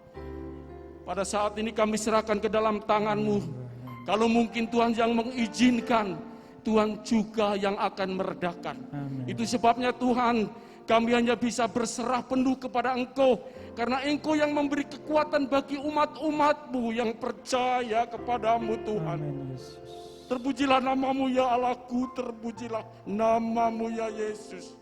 Pada saat ini kami serahkan ke dalam tangan-Mu. Kalau mungkin Tuhan yang mengizinkan, Tuhan juga yang akan meredakan. Amen. Itu sebabnya Tuhan, kami hanya bisa berserah penuh kepada Engkau. Karena Engkau yang memberi kekuatan bagi umat-umat-Mu yang percaya kepadamu Tuhan. Amen, Yesus. Terpujilah nama-Mu ya Allahku, terpujilah nama-Mu ya Yesus.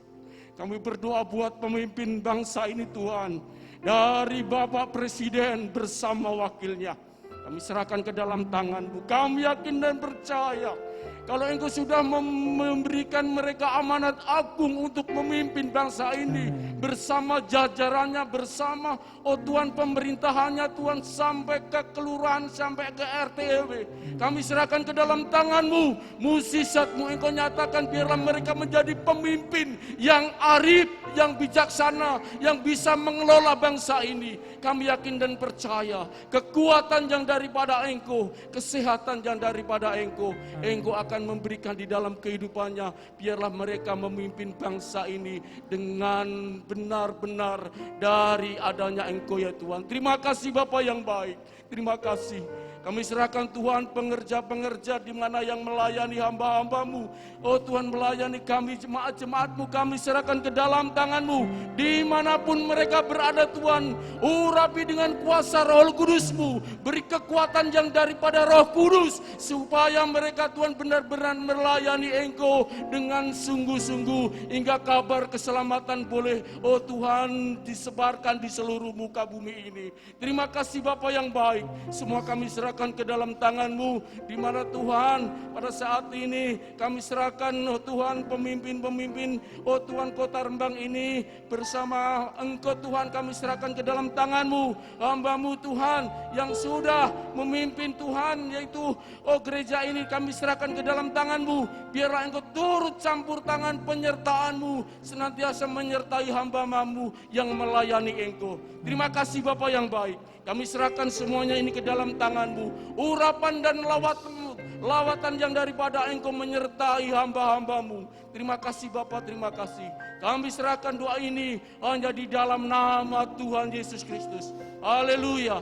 Kami berdoa buat pemimpin bangsa ini Tuhan. Dari Bapak Presiden bersama wakilnya. Kami serahkan ke dalam tangan-Mu. Kami yakin dan percaya, kalau Engkau sudah memberikan mereka amanat agung untuk memimpin bangsa ini bersama jajarannya, bersama Tuhan pemerintahannya Tuhan, sampai ke kelurahan, sampai ke RT RW. Kami serahkan ke dalam tangan-Mu. Mukjizat-Mu Engkau nyatakan, biarlah mereka menjadi pemimpin yang arif, yang bijaksana, yang bisa mengelola bangsa ini. Kami yakin dan percaya, kekuatan yang daripada Engkau, kesehatan yang daripada Engkau, Engkau akan memberikan di dalam kehidupannya. Biarlah mereka memimpin bangsa ini dengan benar-benar dari adanya Engkau ya Tuhan. Terima kasih Bapa yang baik. Terima kasih. Kami serahkan Tuhan pengerja-pengerja di mana yang melayani hamba-hamba-Mu. Oh Tuhan, melayani kami jemaat-jemaat-Mu, kami serahkan ke dalam tangan-Mu. Dimanapun mereka berada Tuhan, urapi dengan kuasa Roh Kudus-Mu. Beri kekuatan yang daripada Roh Kudus, supaya mereka Tuhan benar-benar melayani Engkau dengan sungguh-sungguh. Hingga kabar keselamatan boleh, oh Tuhan, disebarkan di seluruh muka bumi ini. Terima kasih Bapa yang baik. Semua kami serahkan ke dalam tangan-Mu, di mana Tuhan pada saat ini kami serahkan oh Tuhan pemimpin-pemimpin oh Tuhan Kota Rembang ini bersama Engkau Tuhan, kami serahkan ke dalam tangan-Mu. Hamba-Mu Tuhan yang sudah memimpin Tuhan, yaitu oh gereja ini, kami serahkan ke dalam tangan-Mu. Biarlah Engkau turut campur tangan penyertaan-Mu, senantiasa menyertai hamba-Mu yang melayani Engkau. Terima kasih Bapa yang baik. Kami serahkan semuanya ini ke dalam tangan-Mu. Urapan dan lawatan yang daripada Engkau menyertai hamba-hamba-Mu. Terima kasih Bapa, terima kasih. Kami serahkan doa ini hanya di dalam nama Tuhan Yesus Kristus. Haleluya.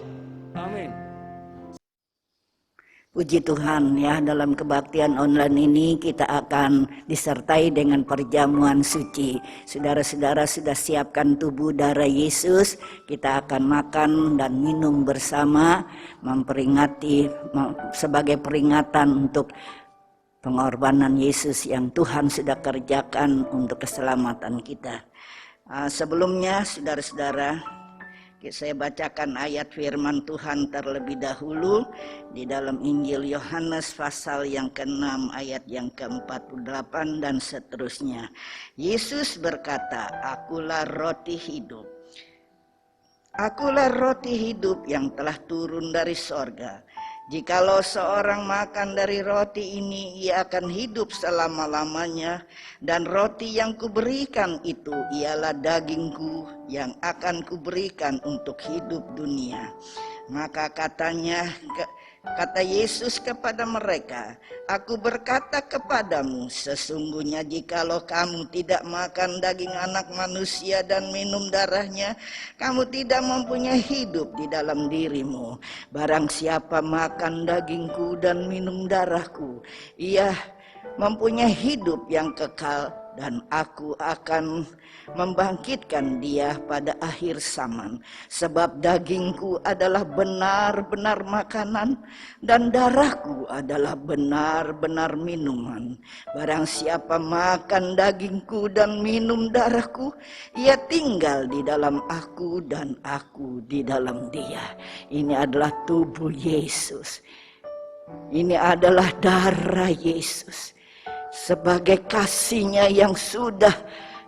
Amin. Puji Tuhan ya, dalam kebaktian online ini kita akan disertai dengan perjamuan suci. Saudara-saudara sudah siapkan tubuh darah Yesus, kita akan makan dan minum bersama, memperingati sebagai peringatan untuk pengorbanan Yesus yang Tuhan sudah kerjakan untuk keselamatan kita. Sebelumnya saudara-saudara, saya bacakan ayat firman Tuhan terlebih dahulu di dalam Injil Yohanes pasal yang ke-6 ayat yang ke-48 dan seterusnya. Yesus berkata, "Akulah roti hidup. Akulah roti hidup yang telah turun dari sorga. Jikalau seorang makan dari roti ini, ia akan hidup selama-lamanya. Dan roti yang kuberikan itu ialah dagingku yang akan kuberikan untuk hidup dunia." Maka katanya Kata Yesus kepada mereka, "Aku berkata kepadamu, sesungguhnya jikalau kamu tidak makan daging anak manusia dan minum darahnya, kamu tidak mempunyai hidup di dalam dirimu. Barang siapa makan dagingku dan minum darahku, ia mempunyai hidup yang kekal, dan aku akan membangkitkan dia pada akhir zaman. Sebab dagingku adalah benar-benar makanan, dan darahku adalah benar-benar minuman. Barang siapa makan dagingku dan minum darahku, ia tinggal di dalam aku dan aku di dalam dia." Ini adalah tubuh Yesus. Ini adalah darah Yesus. Sebagai kasih-Nya yang sudah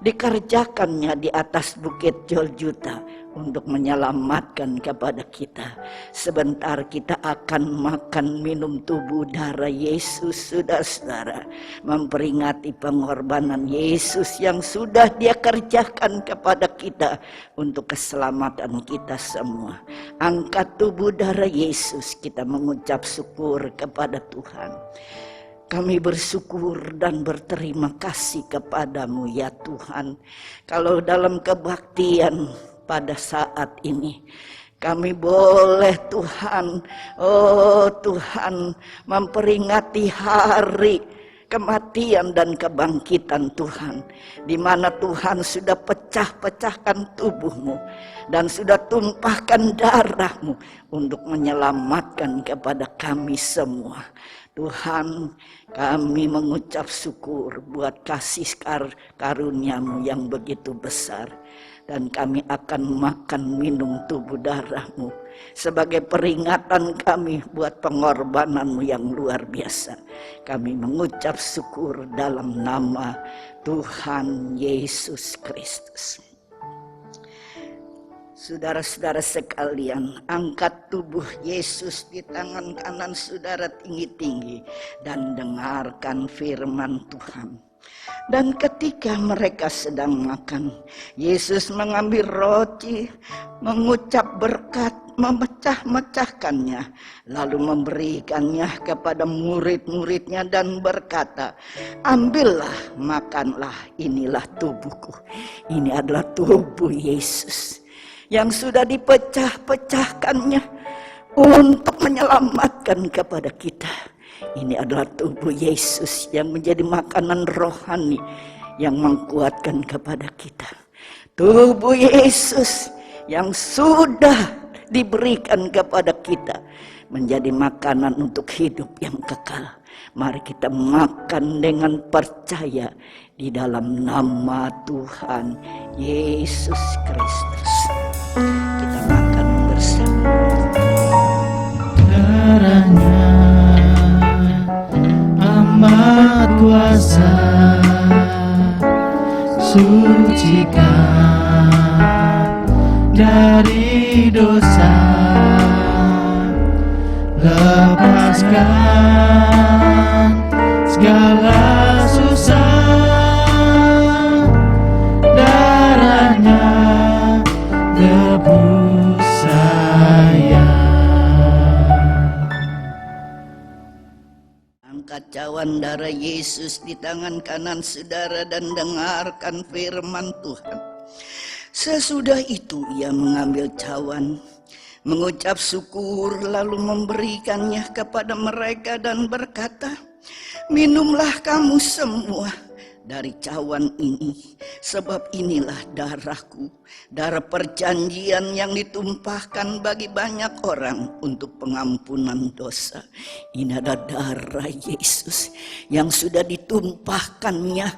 dikerjakannya di atas bukit Golgota untuk menyelamatkan kepada kita. Sebentar kita akan makan minum tubuh darah Yesus, saudara-saudara, memperingati pengorbanan Yesus yang sudah Dia kerjakan kepada kita untuk keselamatan kita semua. Angkat tubuh darah Yesus, kita mengucap syukur kepada Tuhan. Kami bersyukur dan berterima kasih kepadamu ya Tuhan. Kalau dalam kebaktian pada saat ini kami boleh Tuhan, oh Tuhan, memperingati hari kematian dan kebangkitan Tuhan, di mana Tuhan sudah pecah-pecahkan tubuhmu dan sudah tumpahkan darahmu untuk menyelamatkan kepada kami semua. Tuhan, kami mengucap syukur buat kasih karunia-Mu yang begitu besar. Dan kami akan makan minum tubuh darah-Mu sebagai peringatan kami buat pengorbanan-Mu yang luar biasa. Kami mengucap syukur dalam nama Tuhan Yesus Kristus. Saudara-saudara sekalian, angkat tubuh Yesus di tangan kanan saudara tinggi-tinggi dan dengarkan firman Tuhan. Dan ketika mereka sedang makan, Yesus mengambil roti, mengucap berkat, memecah-mecahkannya, lalu memberikannya kepada murid-muridnya dan berkata, "Ambillah, makanlah, inilah tubuhku." Ini adalah tubuh Yesus yang sudah dipecah-pecahkannya untuk menyelamatkan kepada kita. Ini adalah tubuh Yesus yang menjadi makanan rohani yang menguatkan kepada kita. Tubuh Yesus yang sudah diberikan kepada kita menjadi makanan untuk hidup yang kekal. Mari kita makan dengan percaya di dalam nama Tuhan Yesus Kristus. Kita makan bersama. Darahnya amat kuasa, sucikan dari dosa, lepaskan segala susah. Darahnya tebus saya. Angkat cawan darah Yesus di tangan kanan saudara dan dengarkan firman Tuhan. Sesudah itu ia mengambil cawan, mengucap syukur, lalu memberikannya kepada mereka dan berkata, "Minumlah kamu semua dari cawan ini, sebab inilah darahku, darah perjanjian yang ditumpahkan bagi banyak orang untuk pengampunan dosa." Ini adalah darah Yesus yang sudah ditumpahkannya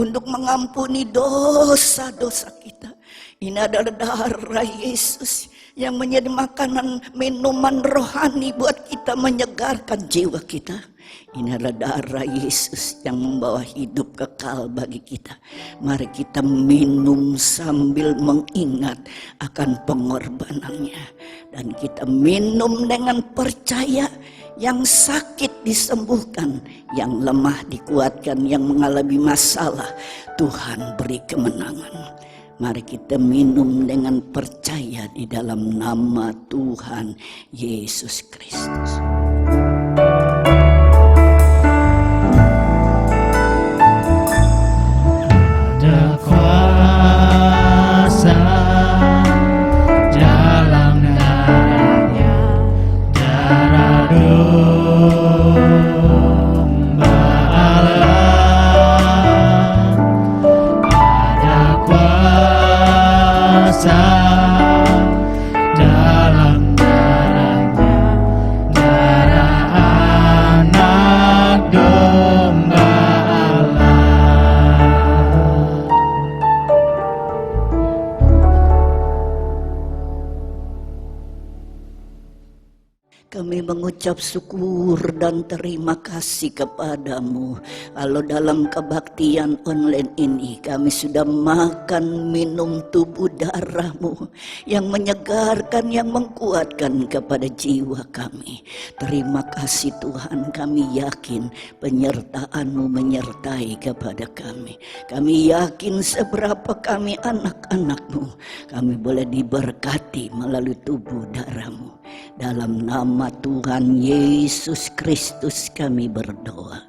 untuk mengampuni dosa-dosa kita. Ini adalah darah Yesus yang menjadi makanan minuman rohani buat kita, menyegarkan jiwa kita. Ini adalah darah Yesus yang membawa hidup kekal bagi kita. Mari kita minum sambil mengingat akan pengorbanannya. Dan kita minum dengan percaya, yang sakit disembuhkan, yang lemah dikuatkan, yang mengalami masalah Tuhan beri kemenangan. Mari kita minum dengan percaya di dalam nama Tuhan Yesus Kristus. Ada kuasa dalam darahnya, darah domba Allah. Ada kuasa dalam darahnya, darah anak domba Allah. Kami mengucap syukur dan terima kasih kepadamu. Kalau dalam kebaktian online ini kami sudah makan minum tubuh darahmu yang menyegarkan, yang menguatkan kepada jiwa kami. Terima kasih Tuhan, kami yakin penyertaan-Mu menyertai kepada kami. Kami yakin seberapa kami anak-anak-Mu, kami boleh diberkati melalui tubuh darah-Mu. Dalam nama Tuhan Yesus Kristus kami berdoa.